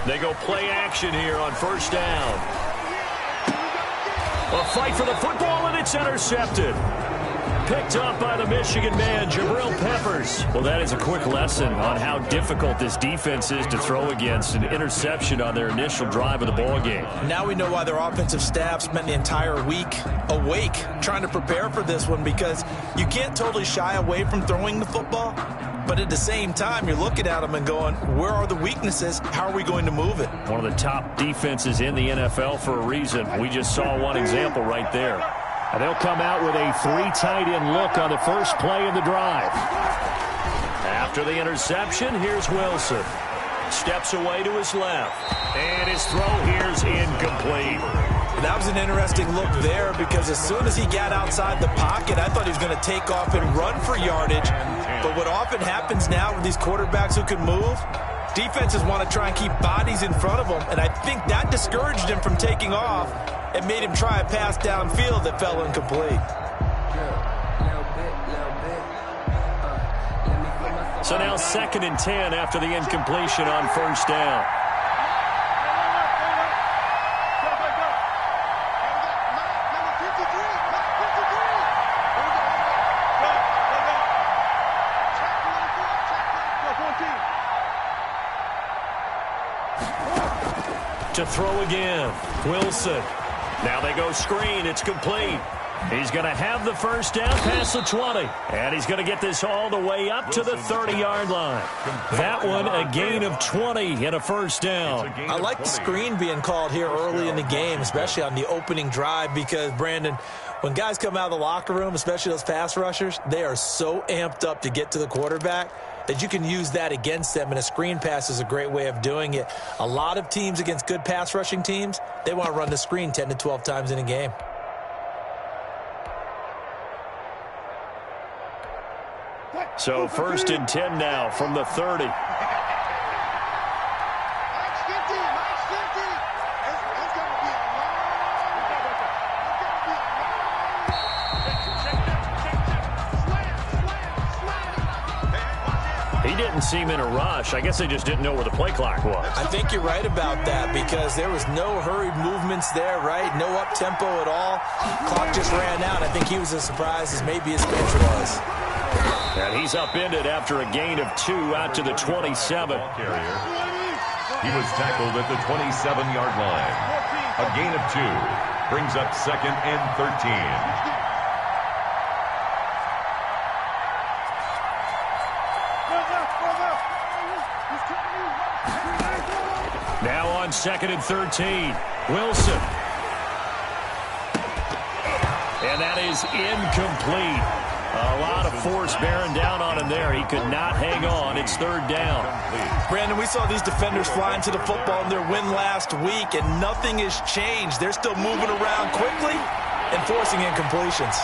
They go play action here on first down. A fight for the football, and it's intercepted. Picked up by the Michigan man, Jabril Peppers. Well, that is a quick lesson on how difficult this defense is to throw against. An interception on their initial drive of the ballgame. Now we know why their offensive staff spent the entire week awake trying to prepare for this one, because you can't totally shy away from throwing the football. But at the same time, you're looking at them and going, where are the weaknesses? How are we going to move it? One of the top defenses in the NFL for a reason. We just saw one example right there. And they'll come out with a 3 tight end look on the first play of the drive. After the interception, here's Wilson. Steps away to his left. And his throw here's incomplete. That was an interesting look there, because as soon as he got outside the pocket, I thought he was going to take off and run for yardage. But what often happens now with these quarterbacks who can move, defenses want to try and keep bodies in front of them, and I think that discouraged him from taking off and made him try a pass downfield that fell incomplete. So now 2nd and 10 after the incompletion on first down. To throw again, Wilson. Now they go screen. It's complete. He's going to have the first down past the 20. And he's going to get this all the way up to the 30-yard line. That one, a gain of 20 and a first down. I like the screen being called here early in the game, especially on the opening drive, because, Brandon, when guys come out of the locker room, especially those pass rushers, they are so amped up to get to the quarterback that you can use that against them, and a screen pass is a great way of doing it. A lot of teams against good pass rushing teams, they want to run the screen 10 to 12 times in a game. So 1st and 10 now from the 30. He didn't seem in a rush. I guess they just didn't know where the play clock was. I think you're right about that, because there was no hurried movements there, right? No up-tempo at all. Clock just ran out. I think he was as surprised as maybe his coach was. And he's upended after a gain of 2 out to the 27. He was tackled at the 27-yard line. A gain of 2 brings up 2nd and 13. Now on 2nd and 13, Wilson. And that is incomplete. A lot of force bearing down on him there. He could not hang on. It's 3rd down. Brandon, we saw these defenders flying to the football in their win last week, and nothing has changed. They're still moving around quickly and forcing incompletions.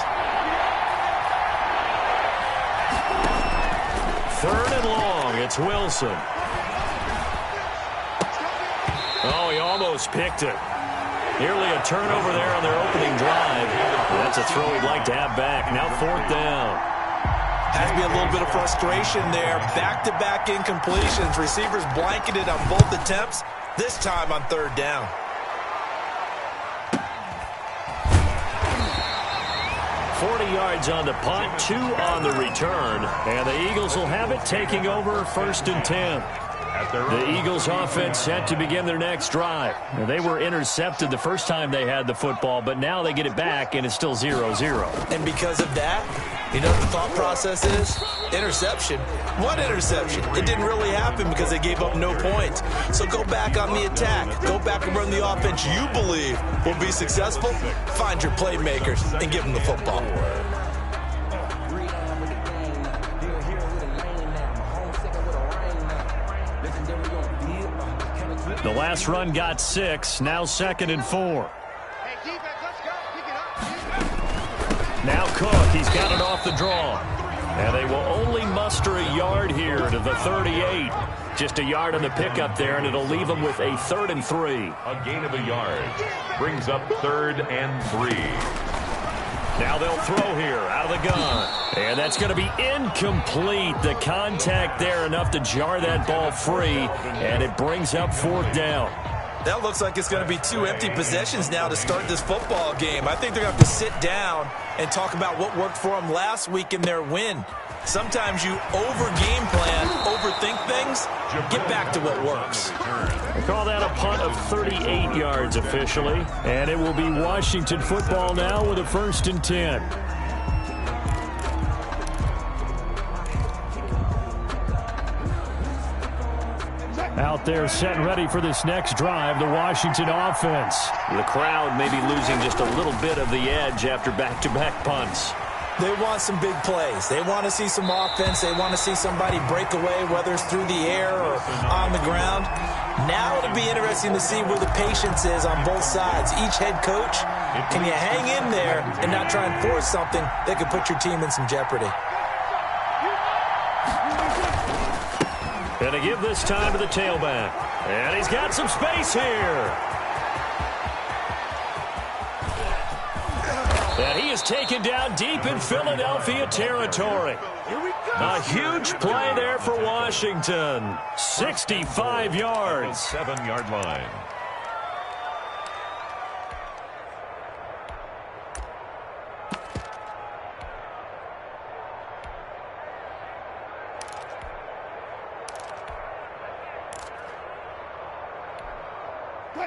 3rd and long. It's Wilson. Oh, he almost picked it. Nearly a turnover there on their opening drive. That's a throw he'd like to have back. Now 4th down. Has to be a little bit of frustration there. Back-to-back incompletions. Receivers blanketed on both attempts, this time on 3rd down. Yards on the punt, 2 on the return. And the Eagles will have it, taking over 1st and 10. The Eagles offense set to begin their next drive. Now, they were intercepted the first time they had the football, but now they get it back, and it's still 0-0. And because of that, you know what the thought process is? Interception. What interception? It didn't really happen because they gave up no points. So go back on the attack. Go back and run the offense you believe will be successful. Find your playmakers and give them the football. The last run got 6. Now 2nd and 4. Now Cook. He's got it off the draw. And they will only muster a yard here to the 38. Just a yard on the pickup there, and it'll leave them with a 3rd and 3. A gain of a yard brings up 3rd and 3. Now they'll throw here out of the gun. And that's going to be incomplete. The contact there enough to jar that ball free, and it brings up 4th down. That looks like it's going to be 2 empty possessions now to start this football game. I think they're going to have to sit down and talk about what worked for them last week in their win. Sometimes you over-game plan, overthink things, get back to what works. They call that a punt of 38 yards officially, and it will be Washington football now with a 1st and 10. Out there set and ready for this next drive, the Washington offense. The crowd may be losing just a little bit of the edge after back-to-back punts. They want some big plays. They want to see some offense. They want to see somebody break away, whether it's through the air or on the ground. Now it'll be interesting to see where the patience is on both sides. Each head coach, can you hang in there and not try and force something that could put your team in some jeopardy? Going to give this time to the tailback. And he's got some space here. And he is taken down deep in Philadelphia territory. A huge play there for Washington. 65 yards. 7-yard line.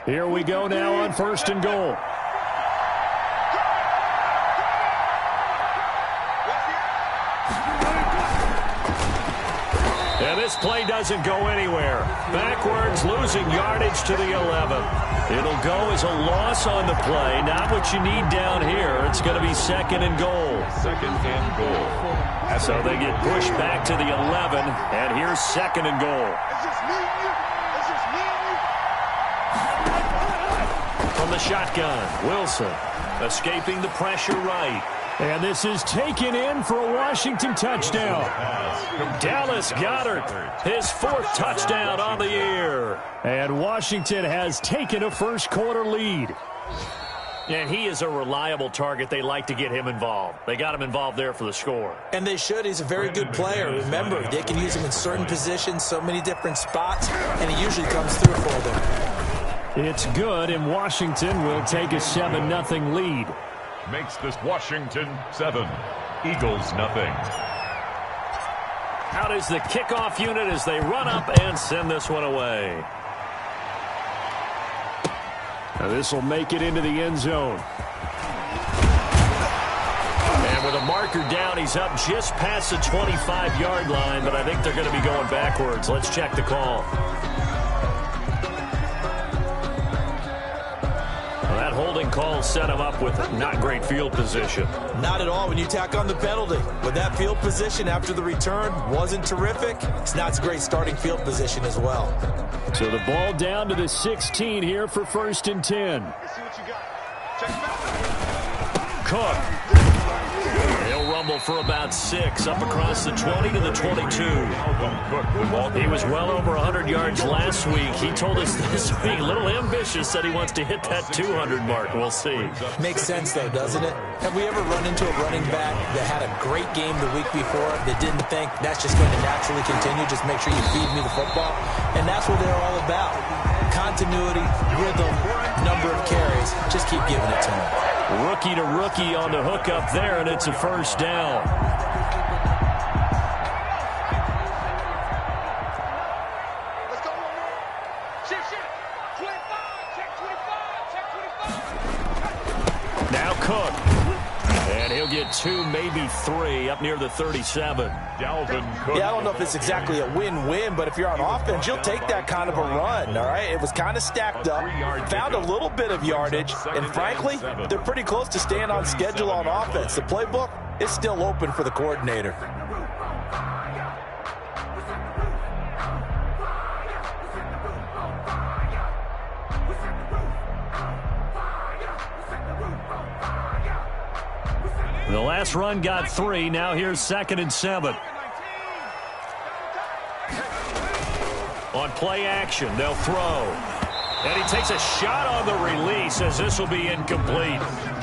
Here we go now on 1st and goal. And this play doesn't go anywhere. Backwards, losing yardage to the 11. It'll go as a loss on the play. Not what you need down here. It's going to be 2nd and goal. 2nd and goal. So they get pushed back to the 11. And here's 2nd and goal. From the shotgun, Wilson escaping the pressure right. And this is taken in for a Washington touchdown. Dallas Goedert, his 4th touchdown on the year. And Washington has taken a first-quarter lead. And he is a reliable target. They like to get him involved. They got him involved there for the score. And they should. He's a very good player. Remember, they can use him in certain positions, so many different spots, and he usually comes through for them. It's good, and Washington will take a 7-0 lead. Makes this Washington 7, Eagles nothing. Out is the kickoff unit as they run up and send this one away. Now this will make it into the end zone. And with a marker down, he's up just past the 25-yard line, but I think they're going to be going backwards. Let's check the call. That holding call set him up with not great field position. Not at all when you tack on the penalty. But that field position after the return wasn't terrific. It's not a great starting field position as well. So the ball down to the 16 here for 1st and 10. Cook. He'll rumble for about 6 up across the 20 to the 22. He was well over 100 yards last week. He told us this week, a little ambitious, that he wants to hit that 200 mark. We'll see. Makes sense, though, doesn't it? Have we ever run into a running back that had a great game the week before that didn't think that's just going to naturally continue? Just make sure you feed me the football. And that's what they're all about. Continuity, rhythm, number of carries. Just keep giving it to him. Rookie to rookie on the hook up there, and it's a 1st down. Let's go one more. Shift. 25. Check 25. Now Cook. And he'll get 2, maybe 3 up near the 37. Dalvin Cook. Yeah, I don't know if it's exactly a win-win, but if you're on offense, you'll take that kind of a run, all right? It was kind of stacked up, found a little bit of yardage, and frankly, they're pretty close to staying on schedule on offense. The playbook is still open for the coordinator. The last run got 3. Now here's 2nd and 7. On play action, they'll throw. And he takes a shot on the release as this will be incomplete.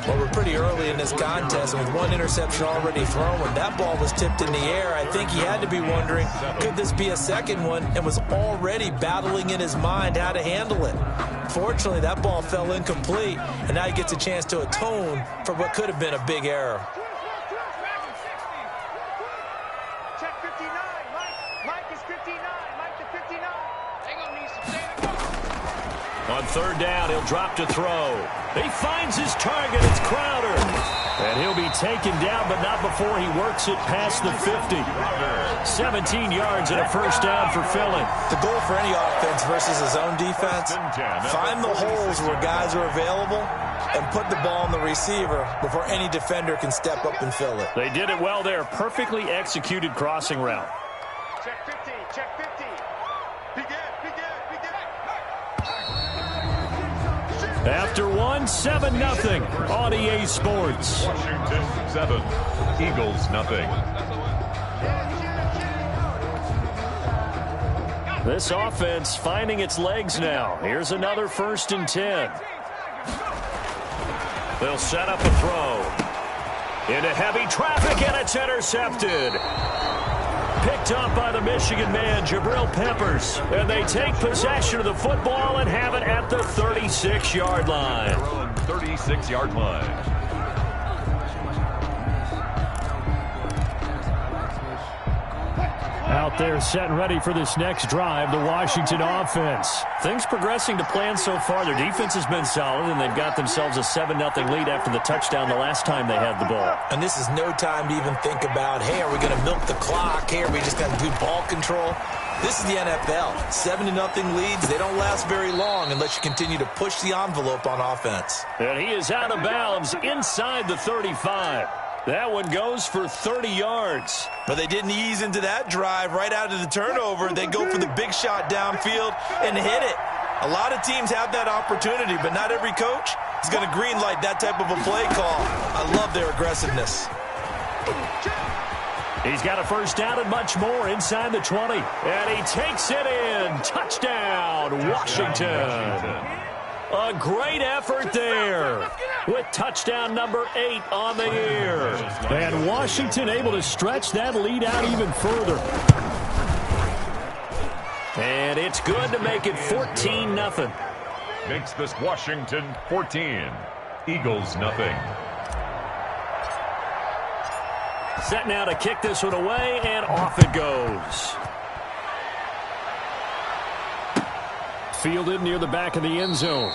Well, we're pretty early in this contest, and with one interception already thrown, when that ball was tipped in the air, I think he had to be wondering, could this be a second one, and was already battling in his mind how to handle it. Fortunately, that ball fell incomplete, and now he gets a chance to atone for what could have been a big error. Check 59. Mike is 59. Mike to 59. They're going to need some data. On third down, he'll drop to throw. He finds his target. It's Crowder. And he'll be taken down, but not before he works it past the 50. 17 yards and a first down for Philly. The goal for any offense versus his own defense, find the holes where guys are available and put the ball on the receiver before any defender can step up and fill it. They did it well there. Perfectly executed crossing route. Check 50. Check 50. Begin. After one, 7-0 on EA Sports. Washington 7, Eagles nothing. This offense finding its legs now. Here's another 1st and 10. They'll set up a throw. Into heavy traffic, and it's intercepted. Picked up by the Michigan man, Jabril Peppers. And they take possession of the football and have it at the 36-yard line. 36-yard line. Out there set and ready for this next drive, the Washington offense. Things progressing to plan so far. Their defense has been solid, and they've got themselves a 7-0 lead after the touchdown the last time they had the ball. And this is no time to even think about, hey, are we going to milk the clock? Hey, are we just going to do ball control? This is the NFL. 7-0 leads, they don't last very long unless you continue to push the envelope on offense. And he is out of bounds inside the 35. That one goes for 30 yards. But they didn't ease into that drive right out of the turnover. They go for the big shot downfield and hit it. A lot of teams have that opportunity, but not every coach is going to greenlight that type of a play call. I love their aggressiveness. He's got a first down and much more inside the 20. And he takes it in. Touchdown, Washington. A great effort there with touchdown number 8 on the year. And Washington able to stretch that lead out even further. And it's good to make it 14-0. Makes this Washington 14, Eagles nothing. Set now to kick this one away, and off it goes. Fielded near the back of the end zone.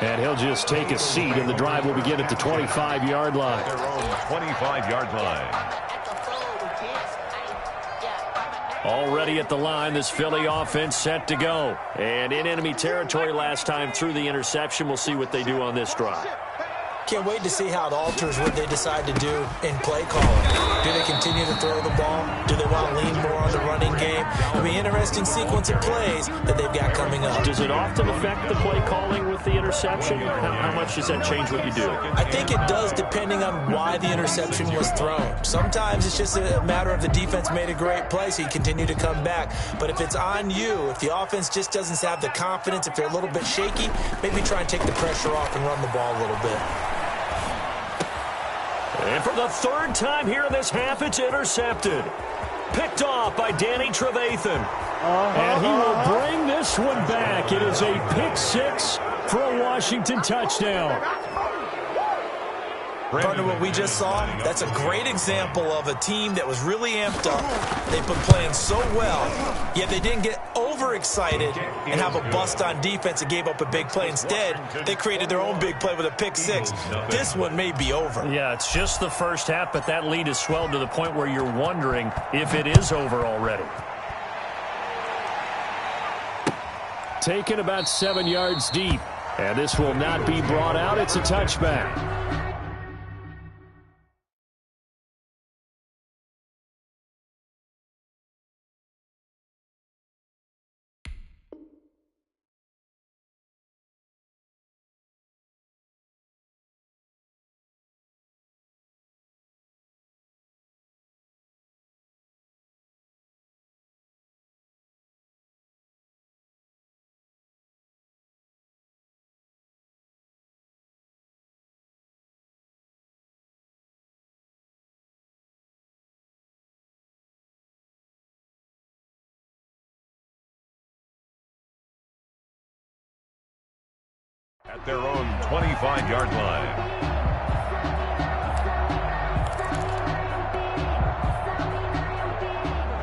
And he'll just take a seat, and the drive will begin at the 25-yard line. Their own 25-yard line. Already at the line, this Philly offense set to go. And in enemy territory last time through the interception. We'll see what they do on this drive. Can't wait to see how it alters what they decide to do in play calling. Do they continue to throw the ball? Do they want to lean more on the running game? It'll be an interesting sequence of plays that they've got coming up. Does it often affect the play calling with the interception? How much does that change what you do? I think it does, depending on why the interception was thrown. Sometimes it's just a matter of the defense made a great play, so you continue to come back. But if it's on you, if the offense just doesn't have the confidence, if they're a little bit shaky, maybe try and take the pressure off and run the ball a little bit. And for the third time here in this half, it's intercepted. Picked off by Danny Trevathan. And he will bring this one back. It is a pick 6 for a Washington touchdown. Partner, what we just saw, that's a great example of a team that was really amped up. They've been playing so well, yet they didn't get overexcited and have a bust on defense and gave up a big play. Instead, they created their own big play with a pick 6. This one may be over. Yeah, it's just the first half, but that lead has swelled to the point where you're wondering if it is over already. Taken about 7 yards deep, and this will not be brought out. It's a touchback. At their own 25-yard line.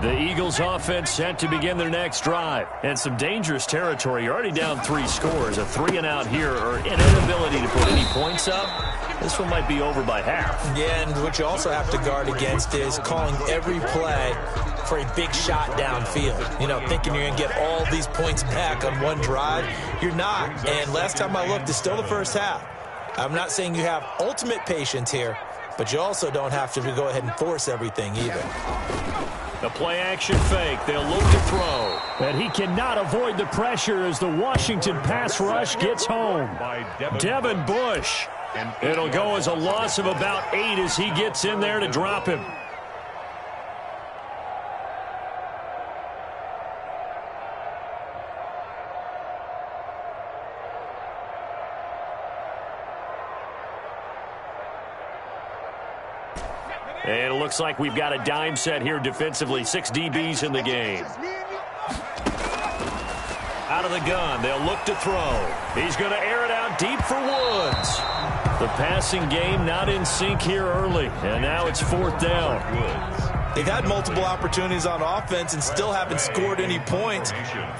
The Eagles offense set to begin their next drive. And some dangerous territory. You're already down 3 scores. A 3-and-out here or an inability to put any points up. This one might be over by half. Yeah, and what you also have to guard against is calling every play for a big shot downfield. You know, thinking you're going to get all these points back on one drive. You're not. And last time I looked, it's still the first half. I'm not saying you have ultimate patience here, but you also don't have to go ahead and force everything either. The play-action fake. They'll look to throw. And he cannot avoid the pressure as the Washington pass rush gets home. Devin Bush. It'll go as a loss of about 8 as he gets in there to drop him. And it looks like we've got a dime set here defensively. 6 DBs in the game. Out of the gun. They'll look to throw. He's going to air it out deep for Woods. The passing game not in sync here early. And now it's 4th down. They've had multiple opportunities on offense and still haven't scored any points.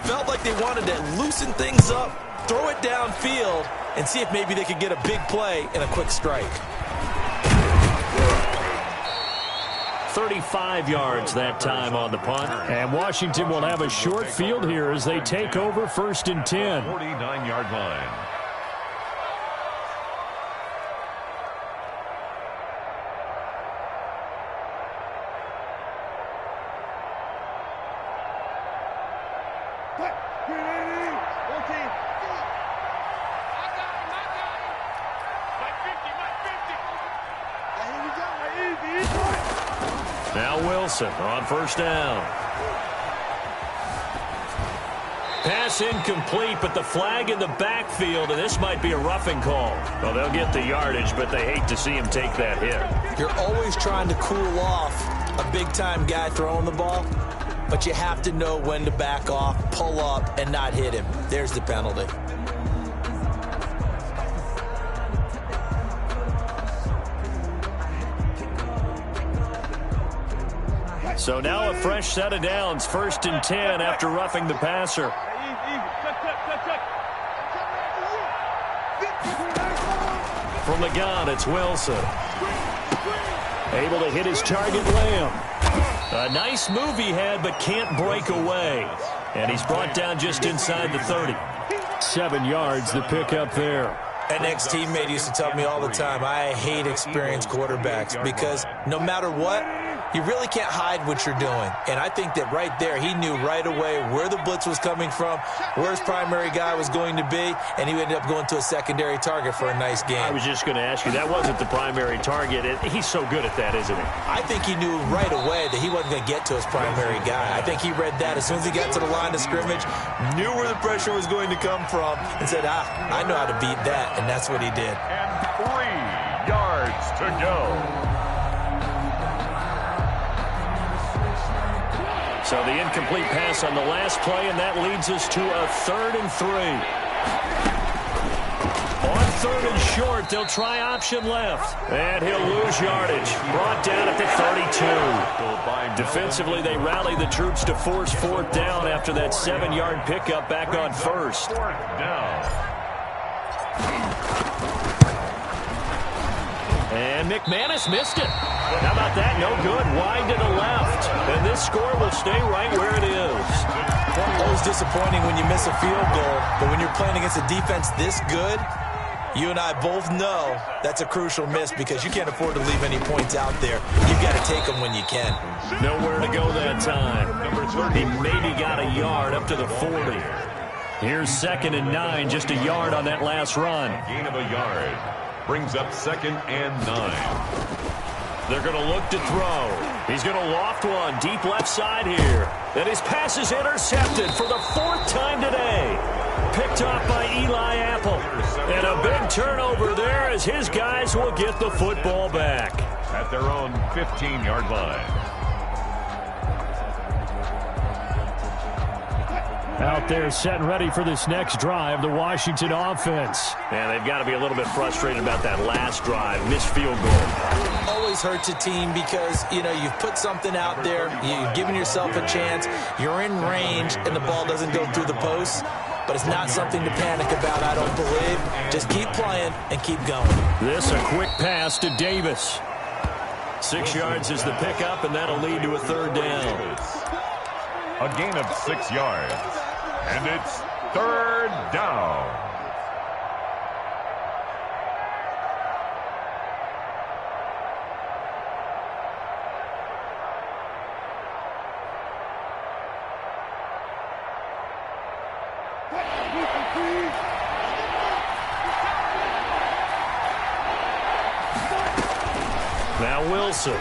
Felt like they wanted to loosen things up, throw it downfield, and see if maybe they could get a big play and a quick strike. 35 yards that time on the punt. And Washington will have a short field here as they take over 1st and 10. 49-yard line. Now Wilson on 1st down. Pass incomplete, but the flag in the backfield, and this might be a roughing call. Well, they'll get the yardage, but they hate to see him take that hit. You're always trying to cool off a big-time guy throwing the ball, but you have to know when to back off, pull up, and not hit him. There's the penalty. So now a fresh set of downs, 1st and 10 after roughing the passer. From the gun, it's Wilson. Able to hit his target, Lamb. A nice move he had, but can't break away. And he's brought down just inside the 30. 7 yards, the pickup there. An ex-teammate used to tell me all the time, I hate experienced quarterbacks because no matter what, you really can't hide what you're doing. And I think that right there, he knew right away where the blitz was coming from, where his primary guy was going to be, and he ended up going to a secondary target for a nice game. I was just going to ask you, that wasn't the primary target. He's so good at that, isn't he? I think he knew right away that he wasn't going to get to his primary guy. I think he read that as soon as he got to the line of scrimmage, knew where the pressure was going to come from, and said, I know how to beat that, and that's what he did. And 3 yards to go. So the incomplete pass on the last play, and that leads us to a 3rd and 3. On 3rd and short, they'll try option left. And he'll lose yardage. Brought down at the 32. Defensively, they rally the troops to force 4th down after that 7-yard pickup back on 1st. 4th down. And McManus missed it. How about that? No good. Wide to the left. And this score will stay right where it is. Always disappointing when you miss a field goal, but when you're playing against a defense this good, you and I both know that's a crucial miss because you can't afford to leave any points out there. You've got to take them when you can. Nowhere to go that time. He maybe got a yard up to the 40. Here's 2nd and 9, just a yard on that last run. Gain of a yard. Brings up 2nd and 9. They're going to look to throw. He's going to loft one deep left side here. And his pass is intercepted for the 4th time today. Picked off by Eli Apple. And a big turnover there as his guys will get the football back. At their own 15-yard line. Out there setting ready for this next drive, the Washington offense. And they've got to be a little bit frustrated about that last drive, missed field goal. Always hurts a team because, you've put something out there, you've given yourself a chance, you're in range, and the ball doesn't go through the post. But it's not something to panic about, I don't believe. Just keep playing and keep going. This a quick pass to Davis. 6 yards is the pickup, and that'll lead to a third down. A gain of 6 yards. And it's third down. Now Wilson.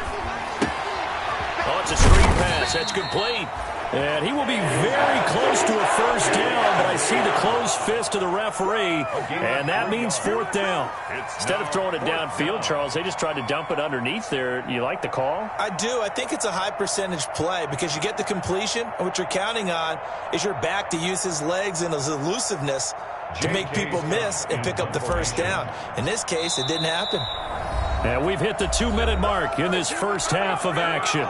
Oh, it's a screen pass. That's complete. And he will be very close to a first down, but I see the closed fist of the referee, and that means fourth down. Instead of throwing it downfield, Charles, they just tried to dump it underneath there. You like the call? I do. I think it's a high-percentage play because you get the completion, and what you're counting on is your back to use his legs and his elusiveness to make people miss and pick up the first down. In this case, it didn't happen. And we've hit the 2-minute mark in this first half of action.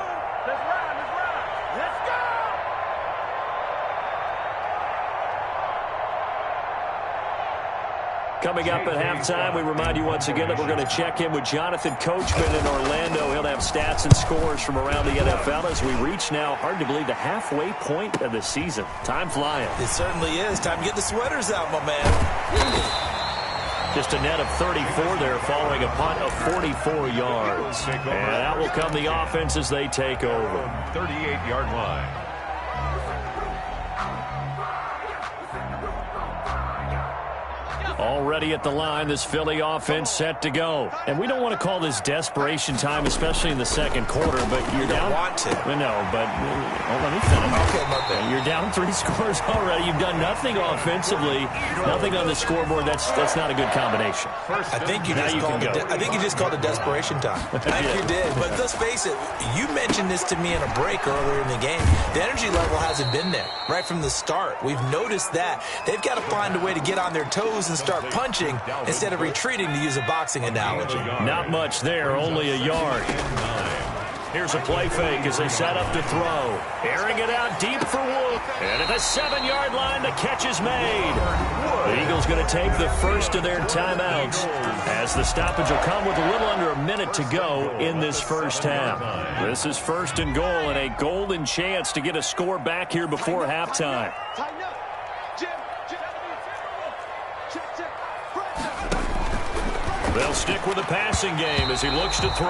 Coming up at halftime, we remind you once again that we're going to check in with Jonathan Coachman in Orlando. He'll have stats and scores from around the NFL as we reach now, hard to believe, the halfway point of the season. Time flying. It certainly is. Time to get the sweaters out, my man. Just a net of 34 there following a punt of 44 yards. And that will come the offense as they take over. 38-yard line. Already at the line, this Philly offense set to go. And we don't want to call this desperation time, especially in the second quarter, but you're down. You want to. No, but let me finish. Okay, my bad. You're down 3 scores already. You've done nothing offensively, nothing on the scoreboard. That's not a good combination. I think you just called it desperation time. I think you did. But let's face it, you mentioned this to me in a break earlier in the game. The energy level hasn't been there right from the start. We've noticed that. They've got to find a way to get on their toes and start punching instead of retreating, to use a boxing analogy. Not much there, only a yard. Here's a play fake as they set up to throw. Airing it out deep for Wood. And at the 7-yard line, the catch is made. The Eagles going to take the first of their timeouts as the stoppage will come with a little under a minute to go in this first half. This is first and goal and a golden chance to get a score back here before halftime. They'll stick with the passing game as he looks to throw.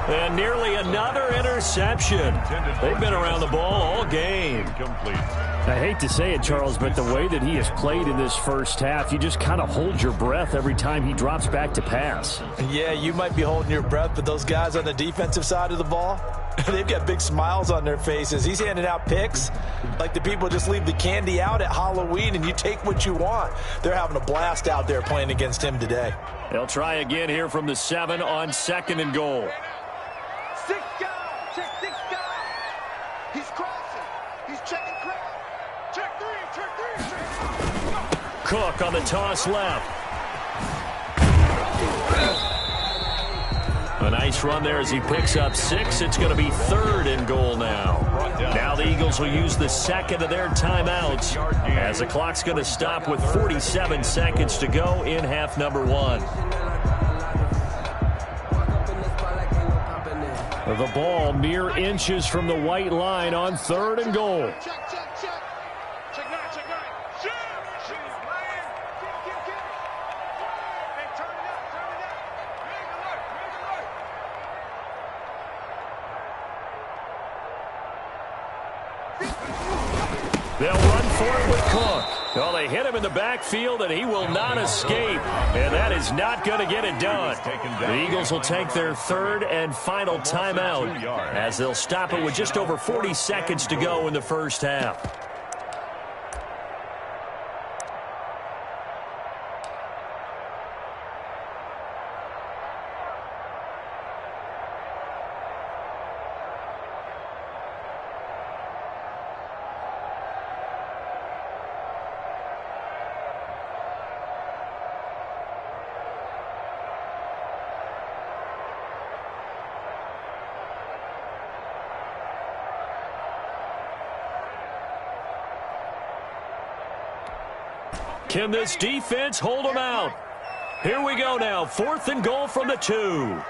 And nearly another interception. They've been around the ball all game. I hate to say it, Charles, but the way that he has played in this first half, you just kind of hold your breath every time he drops back to pass. Yeah, you might be holding your breath, but those guys on the defensive side of the ball, they've got big smiles on their faces. He's handing out picks like the people just leave the candy out at Halloween and you take what you want. They're having a blast out there playing against him today. They'll try again here from the 7 on second and goal. 6 guys. Check 6 guys. He's crossing. He's checking crowd. Check 3. Check 3. Check 3. Cook on the toss left. A nice run there as he picks up 6. It's going to be third and goal now. Now the Eagles will use the second of their timeouts as the clock's going to stop with 47 seconds to go in half number 1. The ball mere inches from the white line on third and goal. Check. Check 9. Check 9. Shoot. Man. Get. Hey, turn it up. Big alert. They'll run for it with Cook. Well, they hit him in the backfield, and he will not escape. And that is not going to get it done. The Eagles will take their third and final timeout as they'll stop it with just over 40 seconds to go in the first half. Can this defense hold them out? Here we go now. 4th and goal from the 2.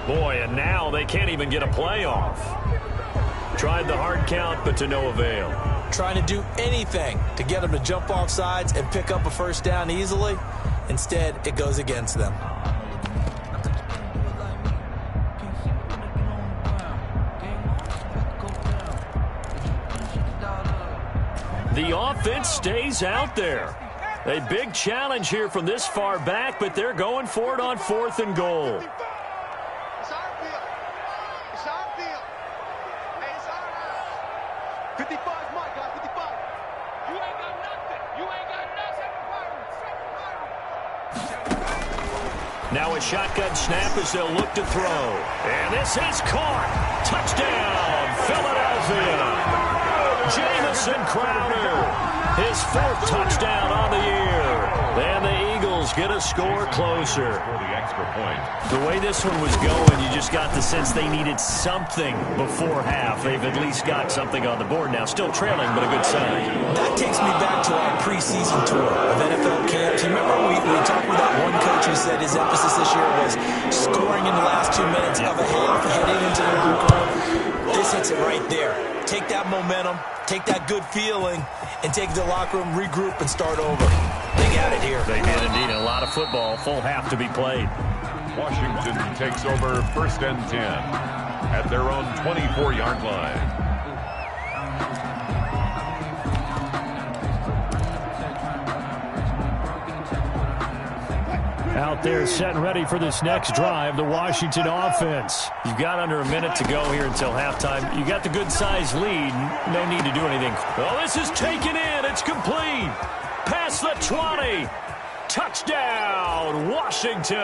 Boy, and now they can't even get a play off. Tried the hard count, but to no avail. Trying to do anything to get them to jump off sides and pick up a first down easily. Instead, it goes against them. The offense stays out there. A big challenge here from this far back, but they're going for it on 4th and goal. It's our field. It's our field. Hey, it's our house. 55 is mine, guys. 55. You ain't got nothing. You ain't got nothing. Now a shotgun snap as they'll look to throw. And this is caught. Touchdown, Philadelphia. Jamison Crowder, his 4th touchdown on the year. And the Eagles get a score closer. For the extra point. The way this one was going, you just got the sense they needed something before half. They've at least got something on the board now. Still trailing, but a good sign. That takes me back to our preseason tour of NFL camps. You remember we talked with that one coach who said his emphasis this year was scoring in the last 2 minutes of a half, heading into the locker room. This hits it right there. Take that momentum, take that good feeling, and take it to the locker room, regroup, and start over. They got it here. They did indeed. A lot of football, full half to be played. Washington takes over 1st and 10 at their own 24-yard line. Out there set and ready for this next drive, the Washington offense. You've got under a minute to go here until halftime. You got the good-sized lead. No need to do anything. Oh, this is taken in. It's complete. Past the 20. Touchdown, Washington.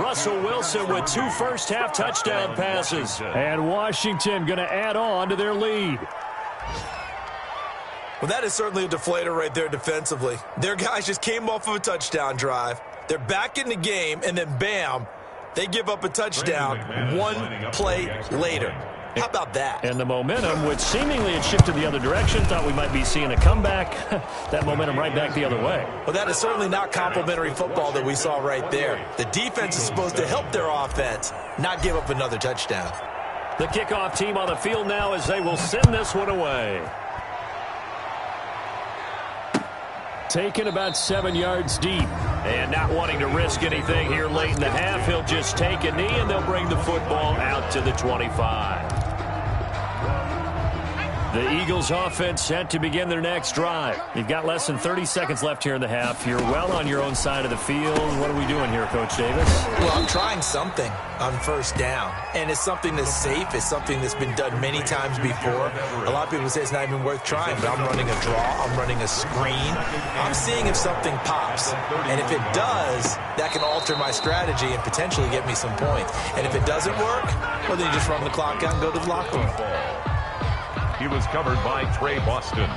Russell Wilson with 2 first-half touchdown passes. And Washington going to add on to their lead. Well, that is certainly a deflator right there defensively. Their guys just came off of a touchdown drive. They're back in the game, and then bam, they give up a touchdown 1 play later. How about that? And the momentum, which seemingly had shifted the other direction, thought we might be seeing a comeback. That momentum right back the other way. Well, that is certainly not complimentary football that we saw right there. The defense is supposed to help their offense, not give up another touchdown. The kickoff team on the field now as they will send this one away. Taken about 7 yards deep. And not wanting to risk anything here late in the half, he'll just take a knee and they'll bring the football out to the 25. The Eagles offense set to begin their next drive. You've got less than 30 seconds left here in the half. You're well on your own side of the field. What are we doing here, Coach Davis? Well, I'm trying something on 1st down. And it's something that's safe. It's something that's been done many times before. A lot of people say it's not even worth trying, but I'm running a draw. I'm running a screen. I'm seeing if something pops. And if it does, that can alter my strategy and potentially get me some points. And if it doesn't work, well, then you just run the clock out and go to the locker room. He was covered by Trey Boston.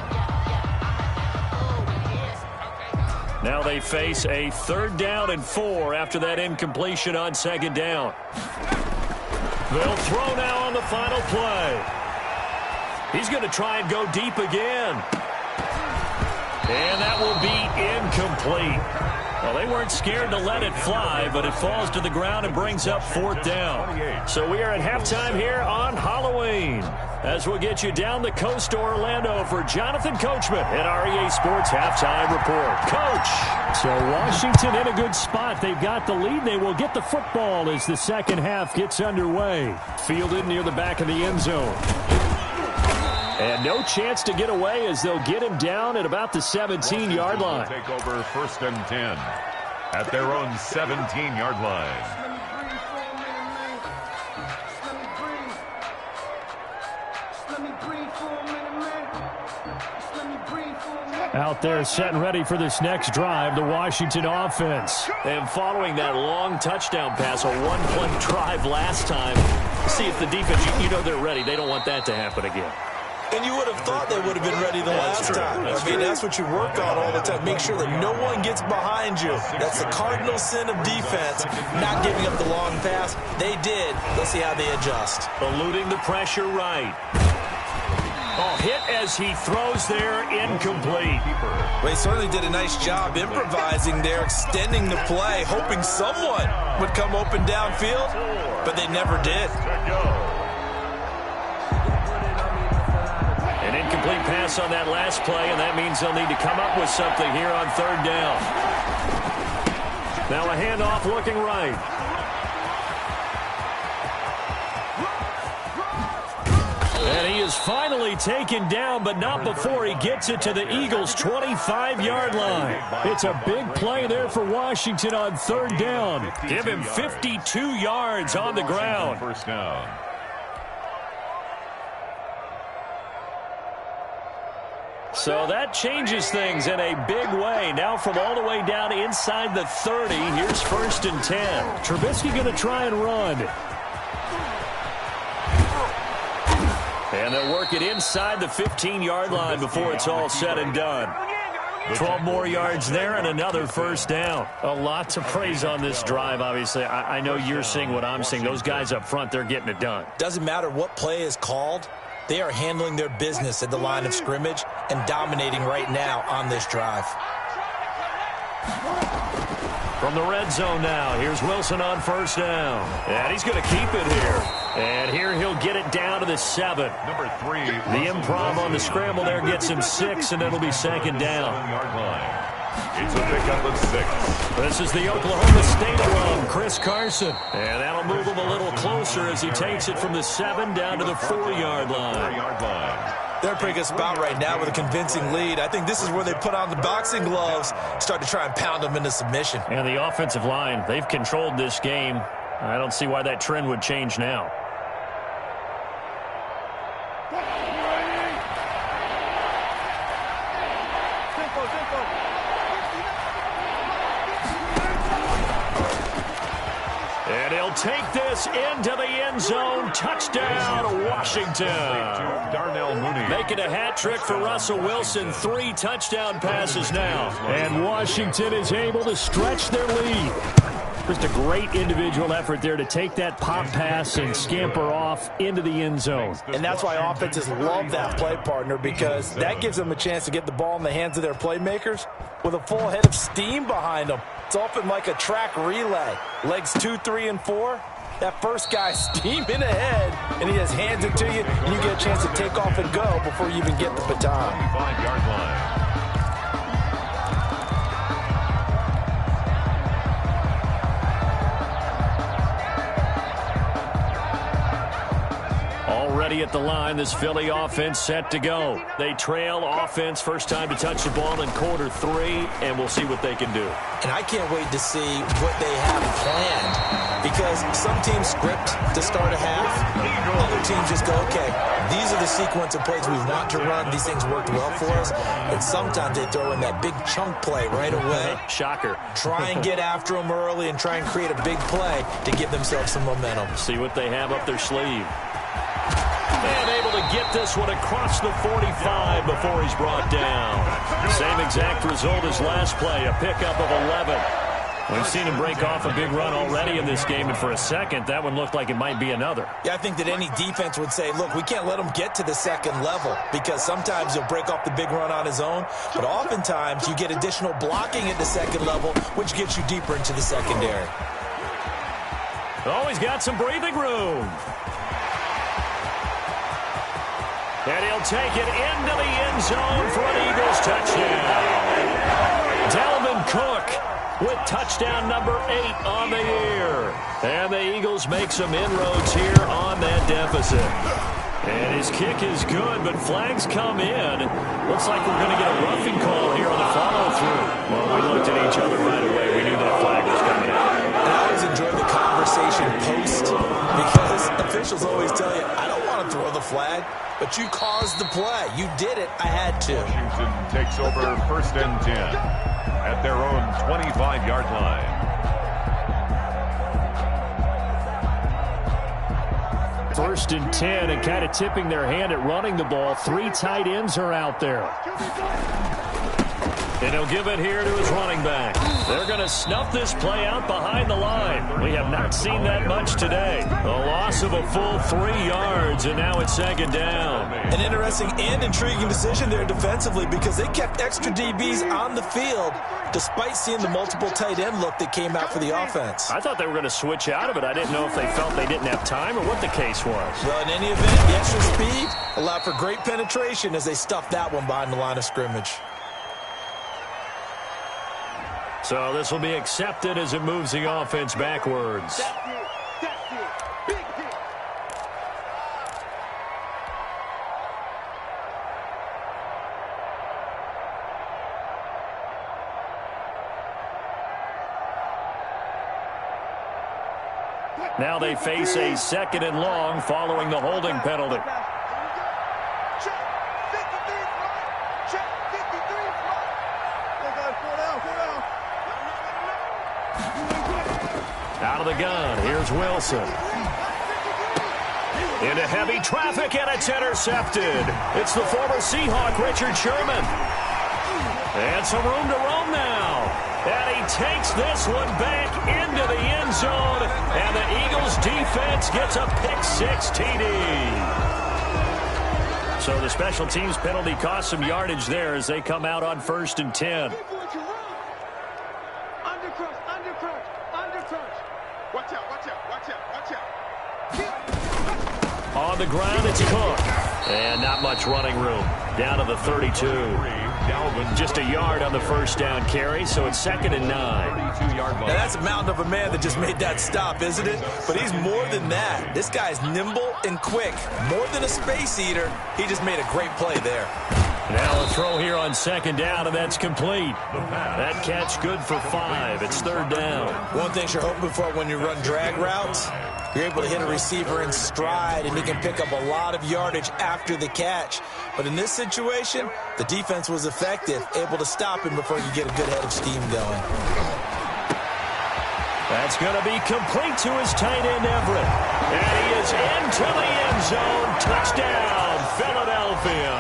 Now they face a 3rd down and 4 after that incompletion on 2nd down. They'll throw now on the final play. He's going to try and go deep again. And that will be incomplete. Well, they weren't scared to let it fly, but it falls to the ground and brings up 4th down. So we are at halftime here on Halloween, as we'll get you down the coast to Orlando for Jonathan Coachman at REA Sports Halftime Report. Coach! So Washington in a good spot. They've got the lead. They will get the football as the second half gets underway. Fielded near the back of the end zone. And no chance to get away as they'll get him down at about the 17-yard line. Take over 1st and 10 at their own 17-yard line. Out there set and ready for this next drive, the Washington offense. And following that long touchdown pass, a 1-play drive last time, see if the defense, you know they're ready. They don't want that to happen again. And you would have thought they would have been ready the last time. I mean, that's what you work on all the time. Make sure that no one gets behind you. That's the cardinal sin of defense, not giving up the long pass. They did. Let's see how they adjust. Eluding the pressure right. Oh, hit as he throws there, incomplete. Well, he certainly did a nice job improvising there, extending the play, hoping someone would come open downfield, but they never did. An incomplete pass on that last play, and that means they'll need to come up with something here on third down. Now a handoff looking right. And he is finally taken down, but not before he gets it to the Eagles' 25-yard line. It's a big play there for Washington on third down. Give him 52 yards on the ground. First down. So that changes things in a big way. Now from all the way down inside the 30, here's 1st and 10. Trubisky going to try and run. And they'll work it inside the 15-yard line before it's all said and done. 12 more yards there and another first down. A lot to praise on this drive, obviously. I know you're seeing what I'm seeing. Those guys up front, they're getting it done. Doesn't matter what play is called. They are handling their business at the line of scrimmage and dominating right now on this drive. From the red zone now, here's Wilson on first down. And he's going to keep it here. And here he'll get it down to the 7. Number 3. The improv on the scramble there gets him 6, and it'll be second down. It's a pickup of 6. This is the Oklahoma State alum, Chris Carson. And that'll move him a little closer as he takes it from the 7 down to the 4-yard line. They're in a pretty good spot right now with a convincing lead. I think this is where they put on the boxing gloves, start to try and pound them into submission. And the offensive line, they've controlled this game. I don't see why that trend would change now. And he'll take this into the end zone. Touchdown, Washington. Darnell Mooney. Making a hat trick for Russell Wilson. 3 touchdown passes now. And Washington is able to stretch their lead. Just a great individual effort there to take that pop pass and scamper off into the end zone. And that's why offenses love that play partner, because that gives them a chance to get the ball in the hands of their playmakers with a full head of steam behind them. It's often like a track relay. Legs 2, 3, and 4. That first guy steaming ahead, and he just hands it to you, and you get a chance to take off and go before you even get the baton. 5-yard line. Already at the line, this Philly offense set to go. They trail offense, first time to touch the ball in quarter 3, and we'll see what they can do. And I can't wait to see what they have planned, because some teams script to start a half. Other teams just go, okay, these are the sequence of plays we want to run. These things worked well for us. And sometimes they throw in that big chunk play right away. Shocker. Try and get after them early and try and create a big play to give themselves some momentum. See what they have up their sleeve. And able to get this one across the 45 before he's brought down. Same exact result as last play, a pickup of 11. We've seen him break off a big run already in this game, and for a second, that one looked like it might be another. Yeah, I think that any defense would say, look, we can't let him get to the second level, because sometimes he'll break off the big run on his own, but oftentimes you get additional blocking at the second level, which gets you deeper into the secondary. Oh, he's got some breathing room. And he'll take it into the end zone for an Eagles touchdown. Dalvin Cook with touchdown number 8 on the year. And the Eagles make some inroads here on that deficit. And his kick is good, but flags come in. Looks like we're going to get a roughing call here on the follow-through. Well, we looked at each other right away. We knew that flag was coming out. And I always enjoy the conversation post, because officials always tell you, I don't want to throw the flag, but you caused the play. You did it. I had to. Washington takes over 1st and 10 at their own 25-yard line. First and 10, and kind of tipping their hand at running the ball. 3 tight ends are out there. And he'll give it here to his running back. They're going to snuff this play out behind the line. We have not seen that much today. A loss of a full 3 yards, and now it's second down. An interesting and intriguing decision there defensively because they kept extra DBs on the field despite seeing the multiple tight end look that came out for the offense. I thought they were going to switch out of it. I didn't know if they felt they didn't have time or what the case was. Well, in any event, the extra speed allowed for great penetration as they stuffed that one behind the line of scrimmage. So this will be accepted as it moves the offense backwards. Big hit. Now they face a 2nd and long following the holding penalty. Check. 53's right. Check. 53's right. Out of the gun, here's Wilson. Into heavy traffic, and it's intercepted. It's the former Seahawk, Richard Sherman. And some room to roam now. And he takes this one back into the end zone. And the Eagles defense gets a pick-6 TD. So the special teams penalty cost some yardage there as they come out on 1st and 10. On the ground, it's Cook. And not much running room. Down to the 32. Just a yard on the first down carry, so it's 2nd and 9. Now that's a mountain of a man that just made that stop, isn't it? But he's more than that. This guy's nimble and quick. More than a space eater. He just made a great play there. Now a throw here on 2nd down, and that's complete. That catch good for 5. It's 3rd down. One thing you're hoping for when you run drag routes, you're able to hit a receiver in stride, and he can pick up a lot of yardage after the catch. But in this situation, the defense was effective, able to stop him before you get a good head of steam going. That's going to be complete to his tight end, Everett. And he is into the end zone. Touchdown, Philadelphia.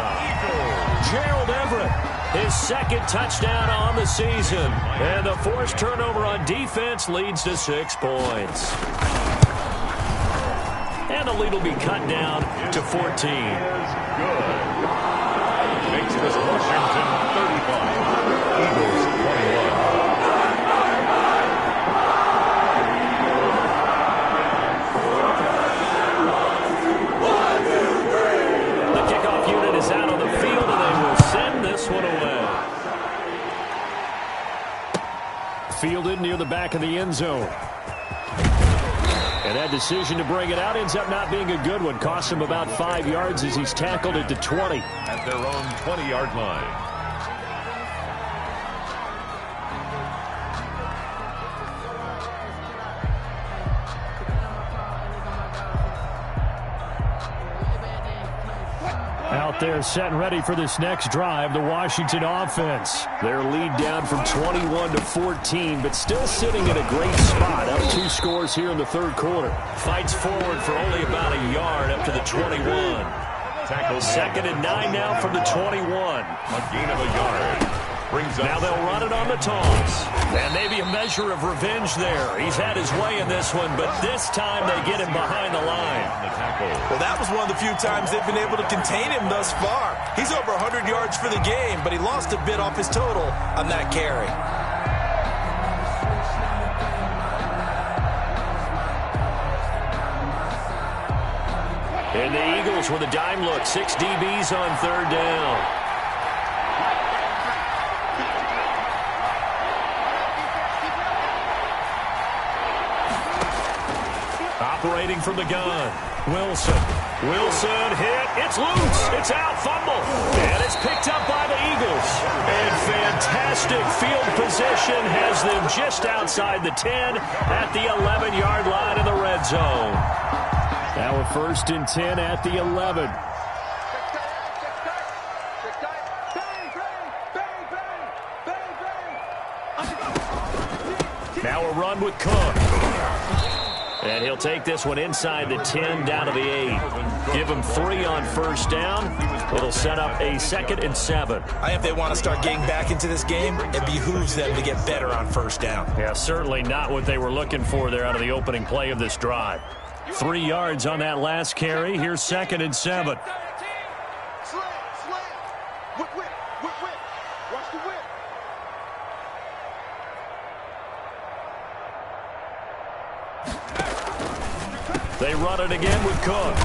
Gerald Everett, his 2nd touchdown on the season. And the forced turnover on defense leads to 6 points. And the lead will be cut down to 14. Good. Makes this Washington 35. Eagles 21. Is out on the field, and they will send this one away. Fielded near the back of the end zone. And that decision to bring it out ends up not being a good one. Costs him about 5 yards as he's tackled at the 20. At their own 20-yard line. Out there set and ready for this next drive, the Washington offense. Their lead down from 21 to 14, but still sitting in a great spot. Up 2 scores here in the 3rd quarter. Fights forward for only about a yard up to the 21. Tackled 2nd and 9 now from the 21. A gain of a yard. Brings up now they'll run it on the toss. And maybe a measure of revenge there. He's had his way in this one, but this time they get him behind the line. Well, that was one of the few times they've been able to contain him thus far. He's over 100 yards for the game, but he lost a bit off his total on that carry. And the Eagles with a dime look. 6 DBs on 3rd down. Operating from the gun. Wilson hit. It's loose. It's out. Fumble. And it's picked up by the Eagles. And fantastic field position has them just outside the 10 at the 11-yard line in the red zone. Now a 1st and 10 at the 11. Now a run with Cook. And he'll take this one inside the 10, down to the 8. Give him 3 on first down. It'll set up a 2nd and 7. I think if they want to start getting back into this game, it behooves them to get better on first down. Yeah, certainly not what they were looking for there out of the opening play of this drive. 3 yards on that last carry. Here's 2nd and 7. Slam. Whip. Watch the whip. They run it again with Cook.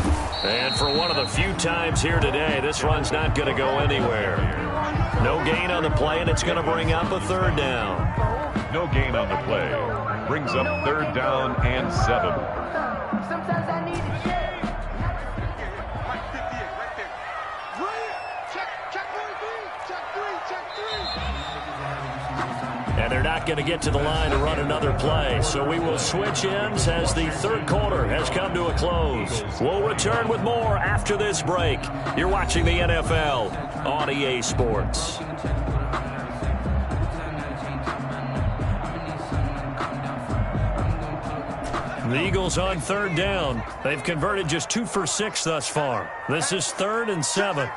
And for one of the few times here today, this run's not going to go anywhere. No gain on the play, and it's going to bring up a 3rd down. No gain on the play. Brings up 3rd down and 7. Sometimes I need a check. Mike 58 right there. Check 3. And they're not going to get to the line to run another play. So we will switch ends as the 3rd quarter has come to a close. We'll return with more after this break. You're watching the NFL on EA Sports. The Eagles on 3rd down. They've converted just 2 for 6 thus far. This is 3rd and 7.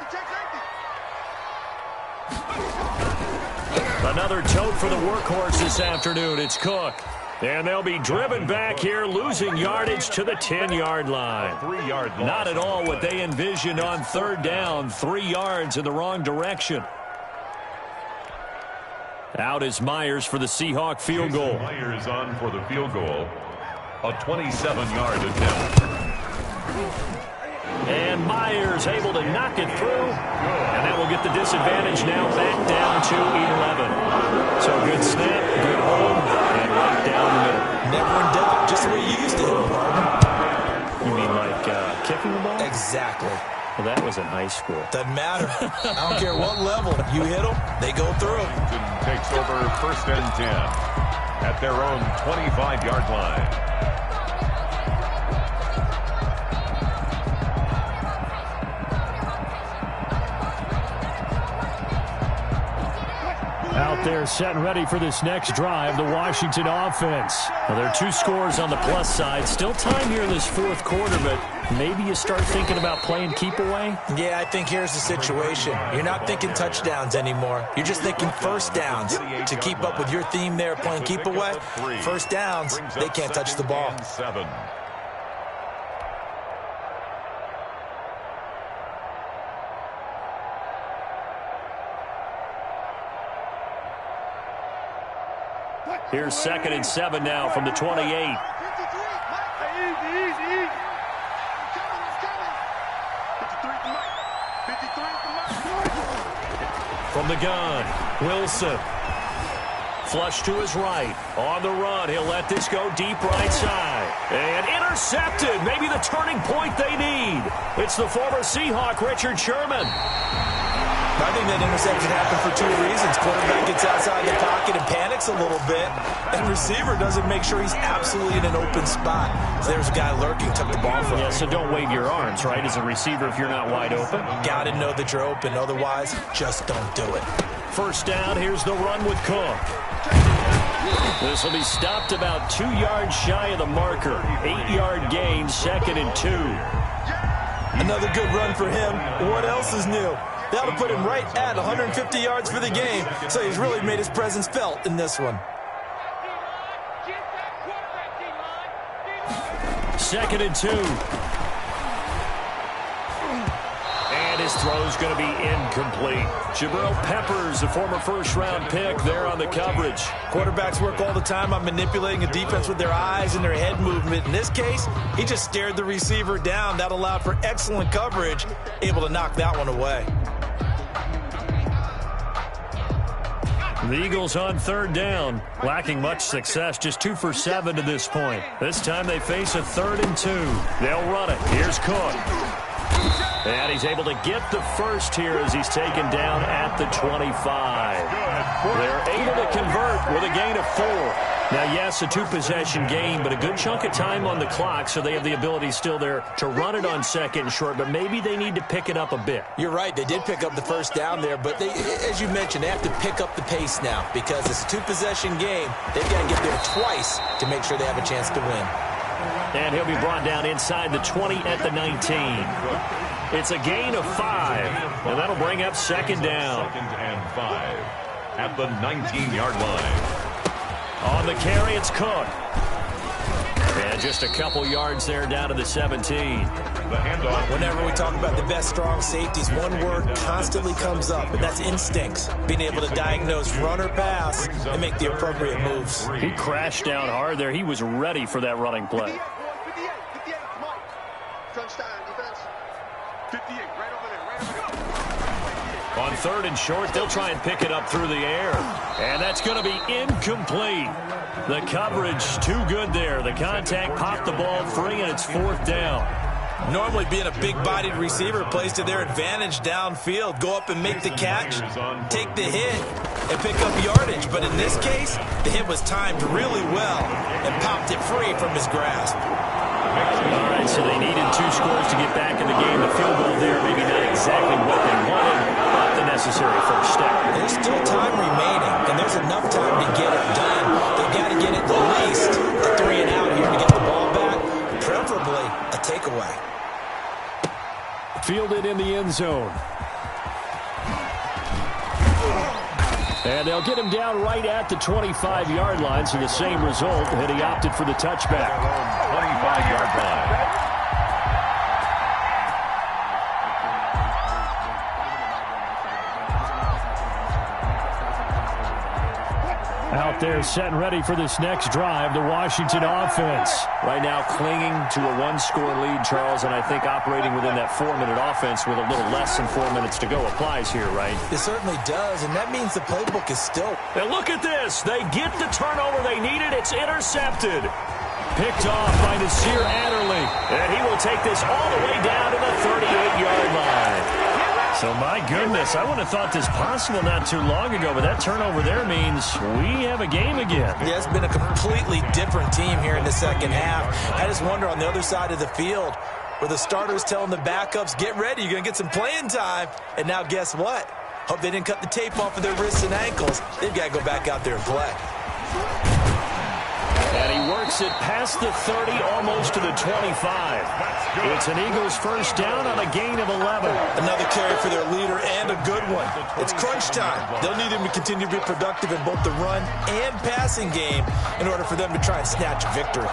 Another tote for the workhorse this afternoon. It's Cook. And they'll be driven back here, losing yardage to the 10-yard line. 3-yard loss. Not at all what they envisioned on 3rd down. 3 yards in the wrong direction. Out is Myers for the Seahawk field goal. Myers on for the field goal. A 27-yard attempt. And Myers able to knock it through. And that will get the disadvantage now back down to 11. So good snap, good hold, and right down the middle. Never in doubt, just the way you used to hit them, partner. You mean like kicking the ball? Exactly. Well, that was in high school. Doesn't matter. I don't care what level. You hit them, they go through. Takes over 1st and 10 at their own 25-yard line. Out there set and ready for this next drive, the Washington offense. Well, there are 2 scores on the plus side. Still time here in this 4th quarter, but maybe you start thinking about playing keep away? Yeah, I think here's the situation. You're not thinking touchdowns anymore. You're just thinking first downs. To keep up with your theme there, playing keep away, first downs, they can't touch the ball. 7. Here's 2nd and 7 now from the 28. Easy. From the gun, Wilson. Flush to his right. On the run, he'll let this go deep right side. And intercepted. Maybe the turning point they need. It's the former Seahawk, Richard Sherman. I think that interception happened for 2 reasons. Quarterback gets outside the pocket and panics a little bit, and receiver doesn't make sure he's absolutely in an open spot. So there's a guy lurking, took the ball from him. Yeah, so don't wave your arms, right, as a receiver if you're not wide open. Got to know that you're open. Otherwise, just don't do it. First down, here's the run with Cook. This will be stopped about 2 yards shy of the marker. 8-yard gain, 2nd and 2. Another good run for him. What else is new? That'll put him right at 150 yards for the game, so he's really made his presence felt in this one. 2nd and 2. And his throw's going to be incomplete. Jabril Peppers, a former first-round pick, there on the coverage. Quarterbacks work all the time on manipulating a defense with their eyes and their head movement. In this case, he just stared the receiver down. That allowed for excellent coverage, able to knock that one away. The Eagles on 3rd down, lacking much success, just 2 for 7 to this point. This time they face a 3rd and 2. They'll run it. Here's Cook. And he's able to get the first here as he's taken down at the 25. They're able to convert with a gain of 4. Now, yes, a 2-possession game, but a good chunk of time on the clock, so they have the ability still there to run it on 2nd and short, but maybe they need to pick it up a bit. You're right. They did pick up the first down there, but they, as you mentioned, they have to pick up the pace now because it's a 2-possession game. They've got to get there twice to make sure they have a chance to win. And he'll be brought down inside the 20 at the 19. It's a gain of 5, and that'll bring up second down. Second and 5 at the 19-yard line. On the carry, it's Cook. And just a couple yards there down to the 17. The handoff. Whenever we talk about the best strong safeties, one word constantly comes up, and that's instincts. Being able to diagnose run or pass and make the appropriate moves. He crashed down hard there. He was ready for that running play. 58, come on. Crunch time, defense. 58, right over there. On third and short, they'll try and pick it up through the air. And that's going to be incomplete. The coverage too good there. The contact popped the ball free, and it's fourth down. Normally being a big-bodied receiver plays to their advantage downfield. Go up and make the catch, take the hit, and pick up yardage. But in this case, the hit was timed really well and popped it free from his grasp. All right, so they needed 2 scores to get back in the game. The field goal there, maybe not exactly what they wanted, but the necessary first step. There's still time remaining, and there's enough time to get it done. They've got to get at least a 3 and out here to get the ball back, preferably a takeaway. Fielded in the end zone. And they'll get him down right at the 25-yard line, so the same result, and he opted for the touchback. 25-yard line. Out there set and ready for this next drive, the Washington offense. Right now clinging to a 1-score lead, Charles, and I think operating within that 4-minute offense with a little less than 4 minutes to go applies here, right? It certainly does, and that means the playbook is still. And look at this. They get the turnover they needed. It's intercepted. Picked off by Nasir Adderley. And he will take this all the way down to the 38-yard line. So, my goodness, I wouldn't have thought this possible not too long ago, but that turnover there means we have a game again. Yeah, it's been a completely different team here in the second half. I just wonder on the other side of the field where the starters telling the backups, get ready, you're going to get some playing time. And now guess what? Hope they didn't cut the tape off of their wrists and ankles. They've got to go back out there and play. And he works it past the 30, almost to the 25. It's an Eagles first down on a gain of 11. Another carry for their leader and a good one. It's crunch time. They'll need him to continue to be productive in both the run and passing game in order for them to try and snatch a victory.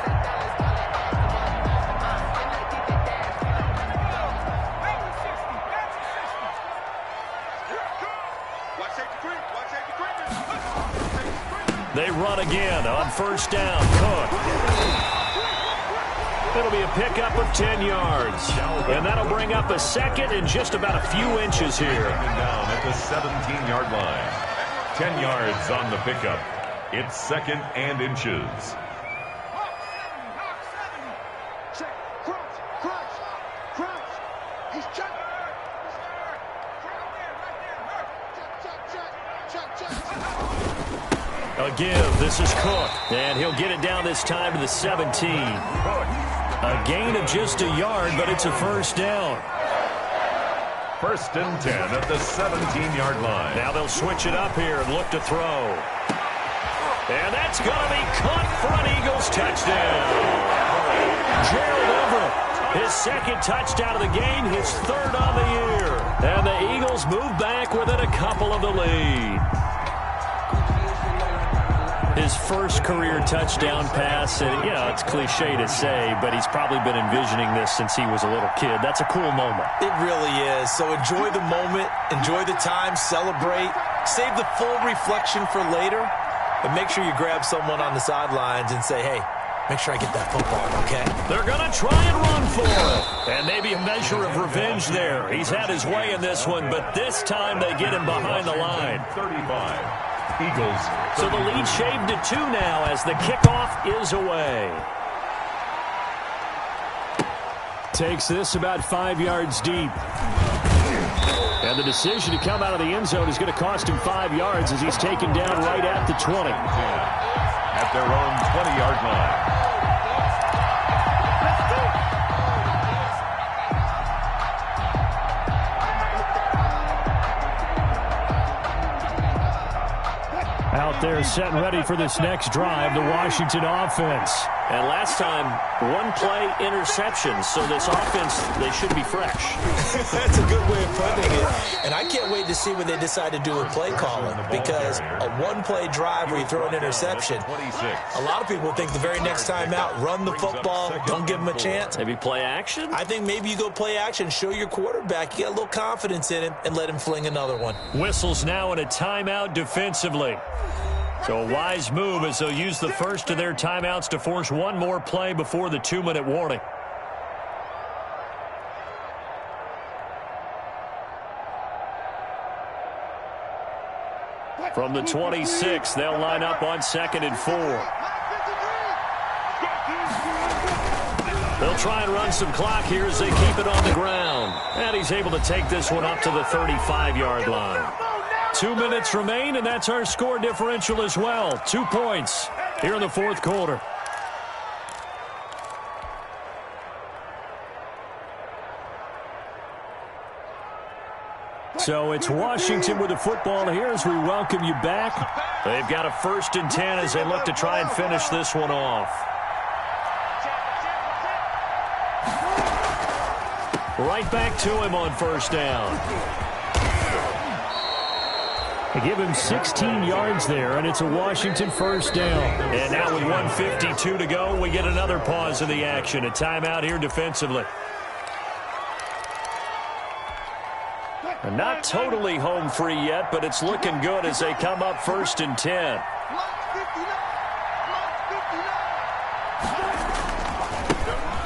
They run again on first down. Cook. It'll be a pickup of 10 yards. And that'll bring up a second and just about a few inches here. Down at the 17-yard line. 10 yards on the pickup. It's second and inches. Check, crunch. He's checking. Check. Again, this is Cook, and he'll get it down this time to the 17. A gain of just a yard, but it's a first down. First and 10 at the 17-yard line. Now they'll switch it up here and look to throw. And that's going to be caught for an Eagles touchdown. Gerald Everett, his second touchdown of the game, his third on the year. And the Eagles move back within a couple of the lead. His first career touchdown pass, and yeah, it's cliche to say, but he's probably been envisioning this since he was a little kid. That's a cool moment. It really is. So enjoy the moment, enjoy the time, celebrate, save the full reflection for later, and make sure you grab someone on the sidelines and say, hey, make sure I get that football, okay? They're going to try and run for it. And maybe a measure of revenge there. He's had his way in this one, but this time they get him behind the line. 35. Eagles. So the lead shaved to 2 now as the kickoff is away. Takes this about 5 yards deep. And the decision to come out of the end zone is going to cost him 5 yards as he's taken down right at the 20. At their own 20-yard line. Out there set and ready for this next drive, the Washington offense. And last time, one play interception. So this offense, they should be fresh. That's a good way of putting it. And I can't wait to see what they decide to do with play calling, because a one-play drive where you throw an interception, a lot of people think the very next time out, run the football, don't give them a chance. Maybe play action? I think maybe you go play action, show your quarterback, you got a little confidence in him, and let him fling another one. Whistles now in a timeout defensively. So a wise move as they'll use the first of their timeouts to force one more play before the 2-minute warning. From the 26, they'll line up on 2nd and 4. They'll try and run some clock here as they keep it on the ground. And he's able to take this one up to the 35-yard line. 2 minutes remain, and that's our score differential as well. 2 points here in the fourth quarter. So it's Washington with the football here as we welcome you back. They've got a 1st and 10 as they look to try and finish this one off. Right back to him on 1st down. They give him 16 yards there, and it's a Washington 1st down. And now with 1:52 to go, we get another pause in the action. A timeout here defensively. And not totally home free yet, but it's looking good as they come up 1st and 10.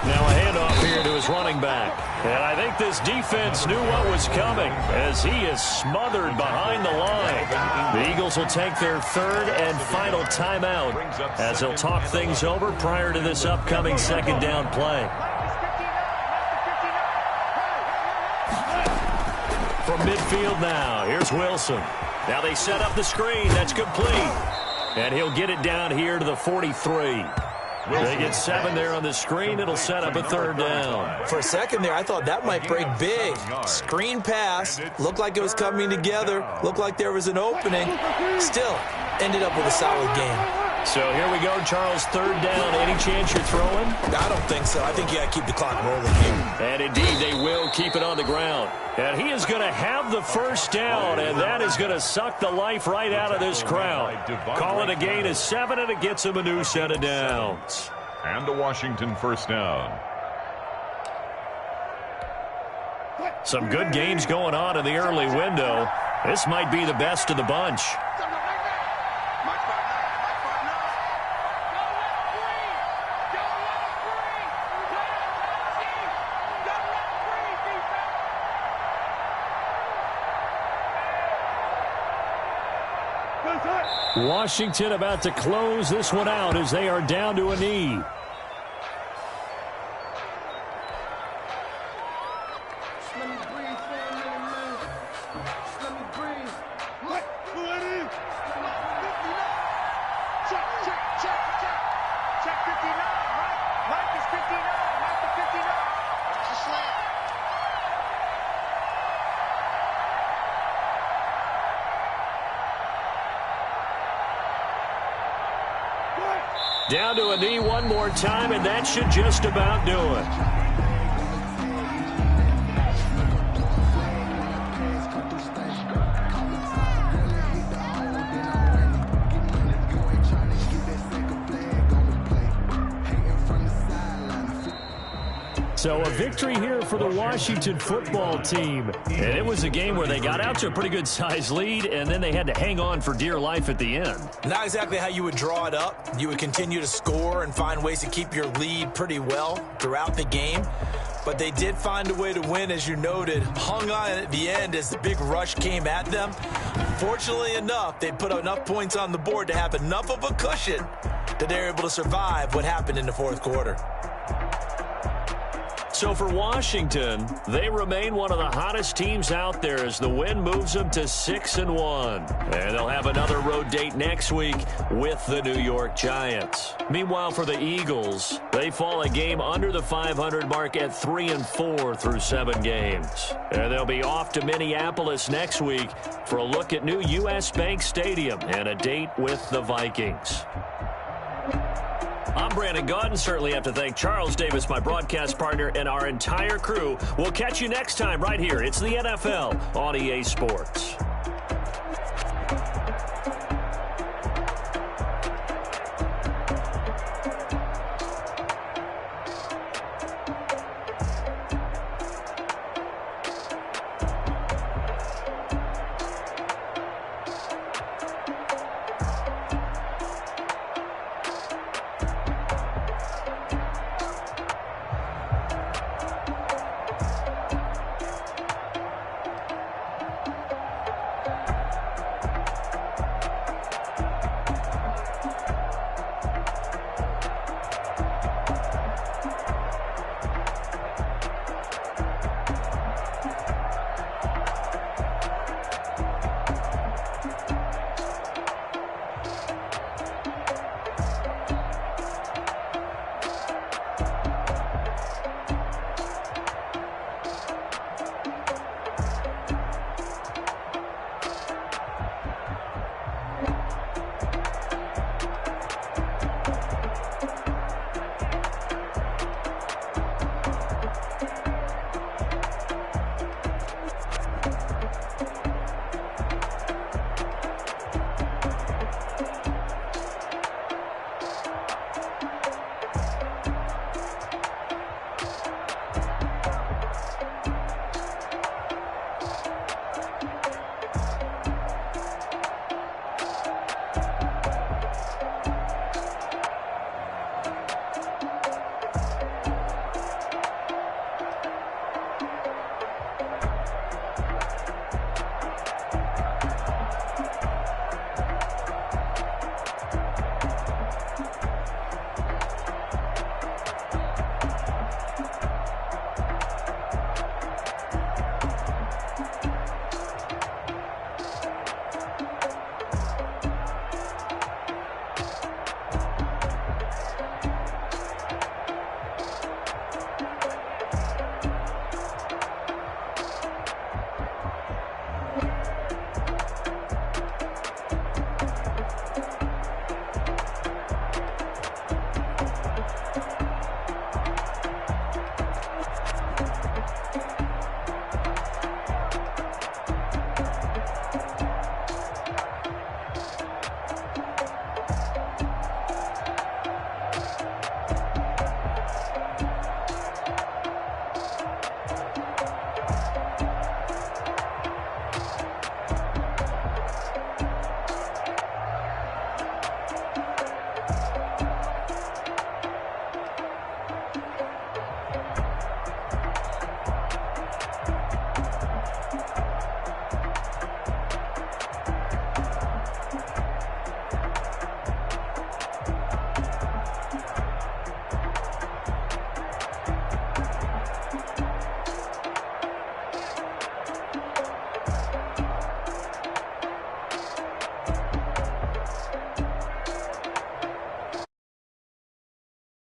Now a handoff here to his running back. And I think this defense knew what was coming as he is smothered behind the line. The Eagles will take their 3rd and final timeout as they'll talk things over prior to this upcoming 2nd down play. From midfield now, here's Wilson. Now they set up the screen. That's complete. And he'll get it down here to the 43. They get 7 there on the screen. It'll set up a 3rd down. For a second there, I thought that might break big. Screen pass. Looked like it was coming together. Looked like there was an opening. Still, ended up with a solid game. So here we go, Charles, 3rd down. Any chance you're throwing? I don't think so. I think you got to keep the clock rolling here. And indeed, they will keep it on the ground. And he is going to have the 1st down, and that is going to suck the life right out of this crowd. Call it a gain of 7, and it gets him a new set of downs. And a Washington 1st down. Some good games going on in the early window. This might be the best of the bunch. Washington about to close this one out as they are down to a knee. Down to a knee one more time, and that should just about do it. So a victory here for the Washington football team. And it was a game where they got out to a pretty good size lead, and then they had to hang on for dear life at the end. Not exactly how you would draw it up. You would continue to score and find ways to keep your lead pretty well throughout the game. But they did find a way to win, as you noted. Hung on at the end as the big rush came at them. Fortunately enough, they put enough points on the board to have enough of a cushion that they're able to survive what happened in the fourth quarter. So for Washington, they remain one of the hottest teams out there as the win moves them to 6-1. And they'll have another road date next week with the New York Giants. Meanwhile, for the Eagles, they fall a game under the 500 mark at 3-4 through 7 games. And they'll be off to Minneapolis next week for a look at new U.S. Bank Stadium and a date with the Vikings. I'm Brandon Gaudin. Certainly have to thank Charles Davis, my broadcast partner, and our entire crew. We'll catch you next time right here. It's the NFL on EA Sports.